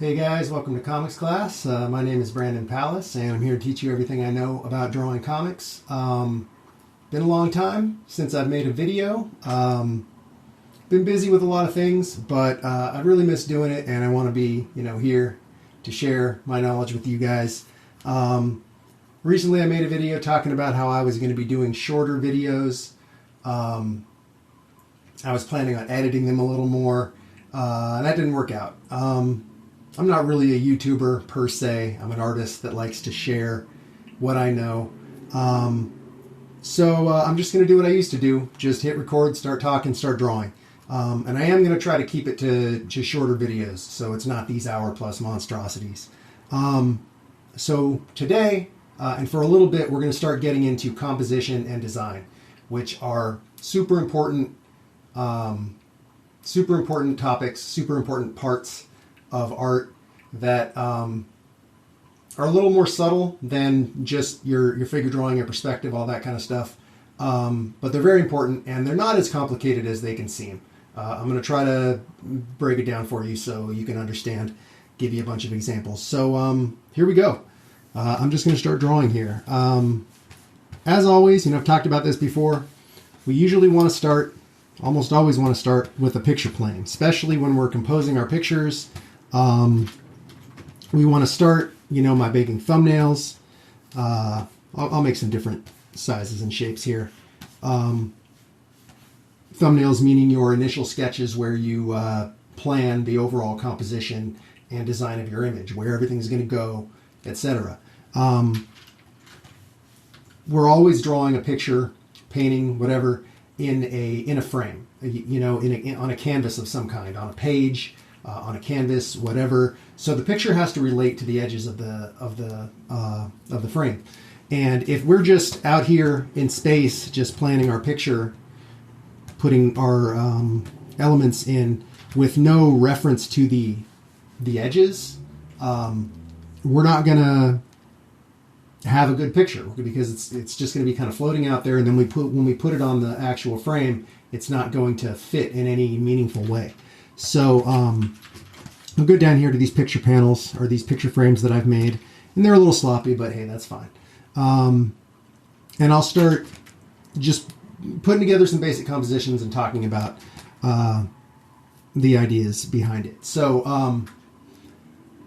Hey guys, welcome to comics class. My name is Brandon Pallas, and I'm here to teach you everything I know about drawing comics. Been a long time since I've made a video. Been busy with a lot of things, but I really miss doing it, and I want to be, here to share my knowledge with you guys. Recently, I made a video talking about how I was going to be doing shorter videos. I was planning on editing them a little more. That didn't work out. I'm not really a YouTuber per se. I'm an artist that likes to share what I know. So I'm just going to do what I used to do. Just hit record, start talking, start drawing. And I am going to try to keep it to shorter videos, so it's not these hour-plus monstrosities. So today, and for a little bit, we're going to start getting into composition and design, which are super important topics, super important parts of art that are a little more subtle than just your figure drawing, your perspective, all that kind of stuff. But they're very important, and they're not as complicated as they can seem. I'm going to try to break it down for you so you can understand, give you a bunch of examples. So here we go. I'm just going to start drawing here. As always, I've talked about this before. We usually want to start, almost always want to start with a picture plane, especially when we're composing our pictures. We want to start, by making thumbnails. I'll make some different sizes and shapes here. Thumbnails meaning your initial sketches where you plan the overall composition and design of your image, where everything's going to go, etc. We're always drawing a picture, painting, whatever, in a frame, on a canvas of some kind, on a page, on a canvas, whatever. So the picture has to relate to the edges of the frame. And if we're just out here in space, just planning our picture, putting our elements in with no reference to the edges, we're not gonna have a good picture because it's just going to be kind of floating out there, and then when we put it on the actual frame, it's not going to fit in any meaningful way. So I'll go down here to these picture panels, or these picture frames that I've made, and they're a little sloppy, but hey, that's fine. And I'll start just putting together some basic compositions and talking about the ideas behind it. So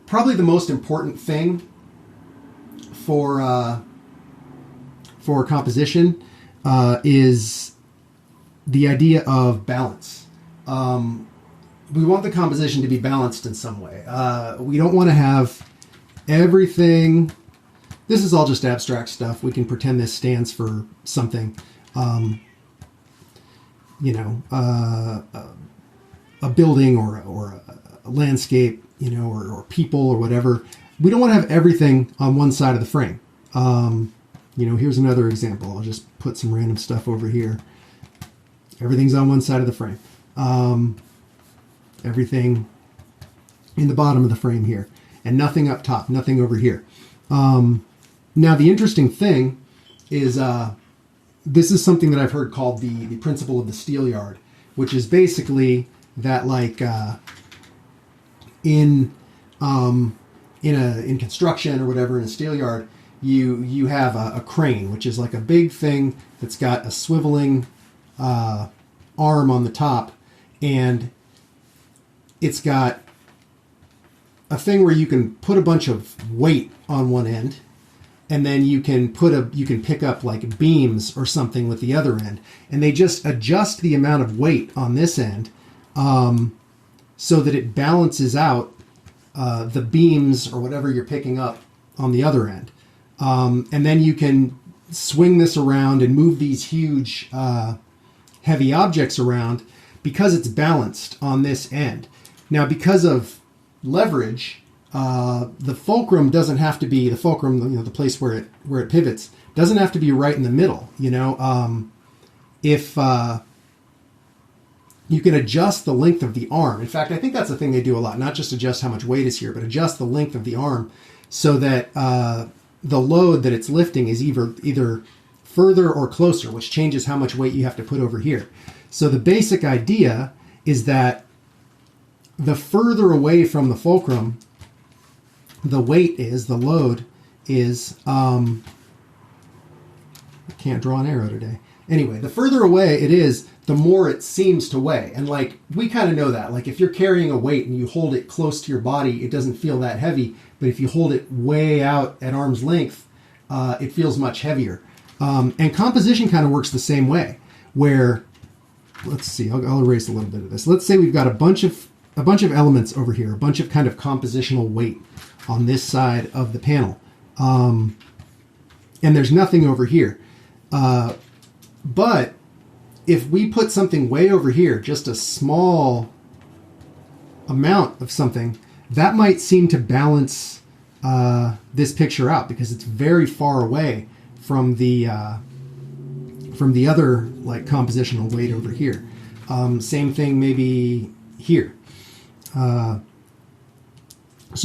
probably the most important thing for composition is the idea of balance. We want the composition to be balanced in some way. We don't want to have everything. This is all just abstract stuff. We can pretend this stands for something. A building or a landscape, or people or whatever. We don't want to have everything on one side of the frame. Here's another example. I'll just put some random stuff over here. Everything's on one side of the frame. Everything in the bottom of the frame here, and nothing up top, nothing over here. Now, the interesting thing is this is something that I've heard called the principle of the steelyard, which is basically that, like, in construction or whatever, in a steelyard, you have a crane, which is like a big thing that's got a swiveling arm on the top, and it's got a thing where you can put a bunch of weight on one end, and then you can pick up like beams or something with the other end, and they just adjust the amount of weight on this end so that it balances out the beams or whatever you're picking up on the other end. And then you can swing this around and move these huge heavy objects around because it's balanced on this end. Now, because of leverage, the fulcrum doesn't have to be the fulcrum, the place where it pivots doesn't have to be right in the middle. If you can adjust the length of the arm. In fact, I think that's the thing they do a lot. Not just adjust how much weight is here, but adjust the length of the arm so that the load that it's lifting is either further or closer, which changes how much weight you have to put over here. So the basic idea is that the further away from the fulcrum the weight is, the load is, I can't draw an arrow today. Anyway, the further away it is, the more it seems to weigh. And like, we kind of know that. Like if you're carrying a weight and you hold it close to your body, it doesn't feel that heavy. But if you hold it way out at arm's length, it feels much heavier. And composition kind of works the same way, where, let's see, I'll erase a little bit of this. Let's say we've got a bunch of elements over here, a bunch of kind of compositional weight on this side of the panel. And there's nothing over here. But if we put something way over here, just a small amount of something, that might seem to balance this picture out because it's very far away from the other like compositional weight over here. Same thing maybe here. So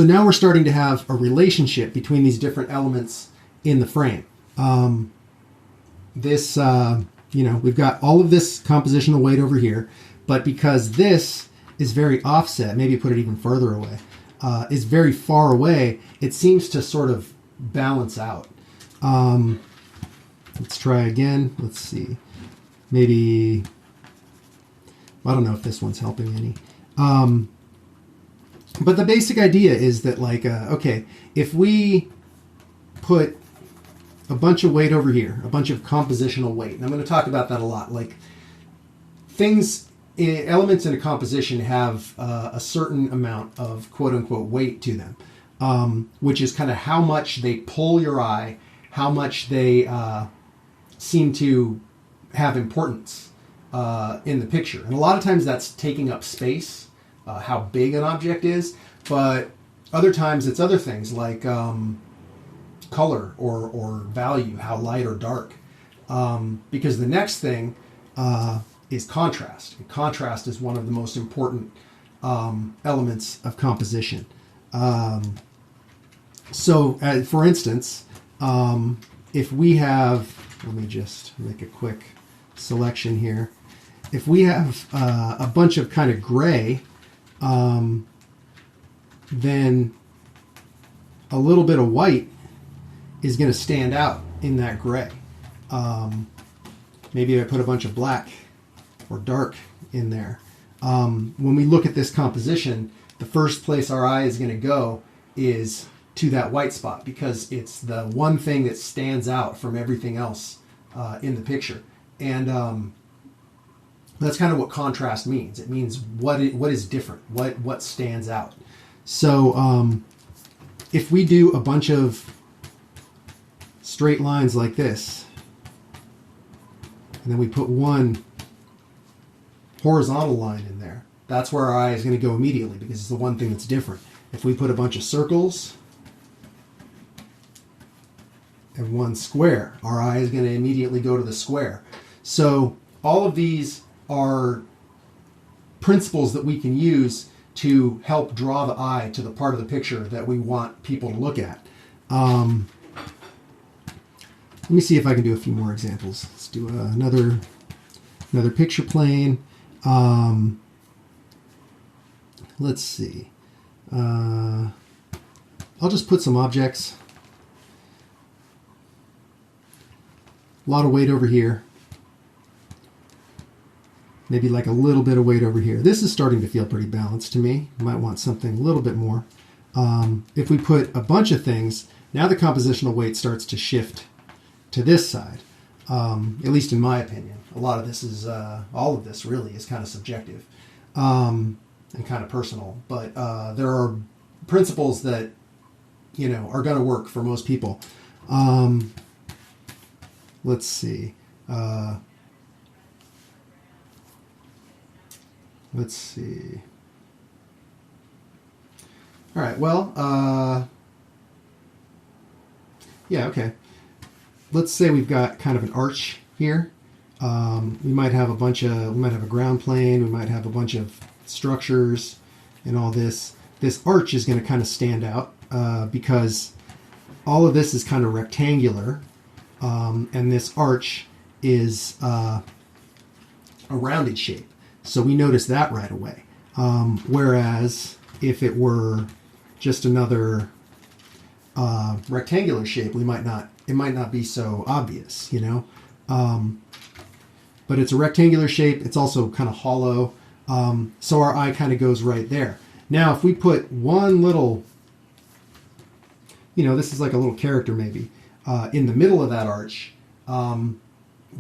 now we're starting to have a relationship between these different elements in the frame. We've got all of this compositional weight over here, but because this is very offset, maybe put it even further away, is very far away, it seems to sort of balance out. Let's try again. Let's see. Maybe, I don't know if this one's helping any. But the basic idea is that, like, okay, if we put a bunch of weight over here, a bunch of compositional weight, and I'm going to talk about that a lot. Like, elements in a composition have a certain amount of quote-unquote weight to them, which is kind of how much they pull your eye, how much they seem to have importance in the picture. And a lot of times that's taking up space, how big an object is, but other times it's other things like color or value, how light or dark. Because the next thing is contrast. And contrast is one of the most important elements of composition. For instance, if we have, let me just make a quick selection here. If we have a bunch of kind of gray, then a little bit of white is going to stand out in that gray. Maybe I put a bunch of black or dark in there. When we look at this composition, the first place our eye is going to go is to that white spot because it's the one thing that stands out from everything else in the picture. And that's kind of what contrast means. It means what is different, what stands out. So if we do a bunch of straight lines like this, and then we put one horizontal line in there, that's where our eye is going to go immediately because it's the one thing that's different. If we put a bunch of circles and one square, our eye is going to immediately go to the square. So all of these are principles that we can use to help draw the eye to the part of the picture that we want people to look at. Let me see if I can do a few more examples. Let's do another picture plane. Let's see. I'll just put some objects. A lot of weight over here. Maybe like a little bit of weight over here. This is starting to feel pretty balanced to me. You might want something a little bit more. If we put a bunch of things, now the compositional weight starts to shift to this side, at least in my opinion. A lot of this is, all of this really is kind of subjective and kind of personal. But there are principles that, are going to work for most people. Let's see. Let's see. All right, well, yeah, okay. Let's say we've got kind of an arch here. We might have a ground plane, we might have a bunch of structures and all this. This arch is going to kind of stand out because all of this is kind of rectangular, and this arch is a rounded shape. So we notice that right away. Whereas if it were just another rectangular shape, it might not be so obvious, you know. But it's a rectangular shape. It's also kind of hollow. So our eye kind of goes right there. Now, if we put one little, you know, this is like a little character maybe, in the middle of that arch, our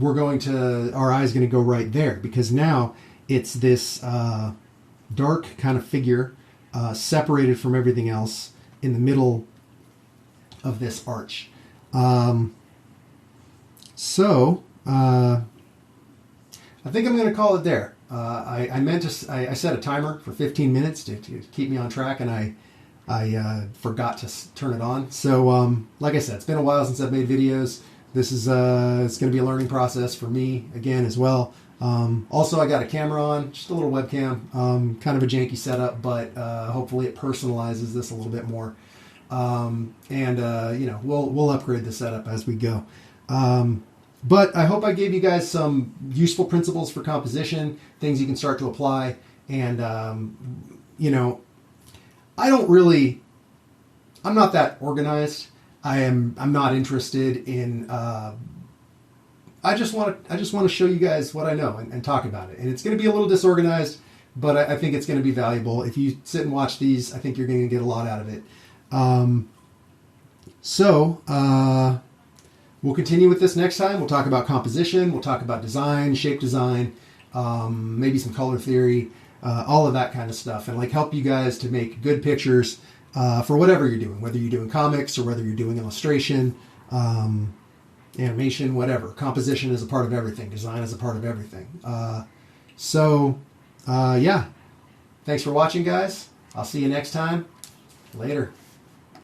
eye is going to go right there, because now it's this dark kind of figure separated from everything else in the middle of this arch. I think I'm going to call it there. I set a timer for 15 minutes to keep me on track, and I forgot to turn it on. So, like I said, it's been a while since I've made videos. This is it's going to be a learning process for me again as well. Also, I got a camera on, just a little webcam, kind of a janky setup, but hopefully it personalizes this a little bit more. You know, we'll upgrade the setup as we go. But I hope I gave you guys some useful principles for composition, things you can start to apply. And, you know, I'm not that organized. I'm not interested in, I just want to show you guys what I know and talk about it. And it's going to be a little disorganized, but I think it's going to be valuable. If you sit and watch these, I think you're going to get a lot out of it. We'll continue with this next time. We'll talk about composition. We'll talk about design, shape design, maybe some color theory, all of that kind of stuff, and like help you guys to make good pictures for whatever you're doing, whether you're doing comics or whether you're doing illustration, animation, whatever. Composition is a part of everything. Design is a part of everything. Yeah. Thanks for watching, guys. I'll see you next time. Later.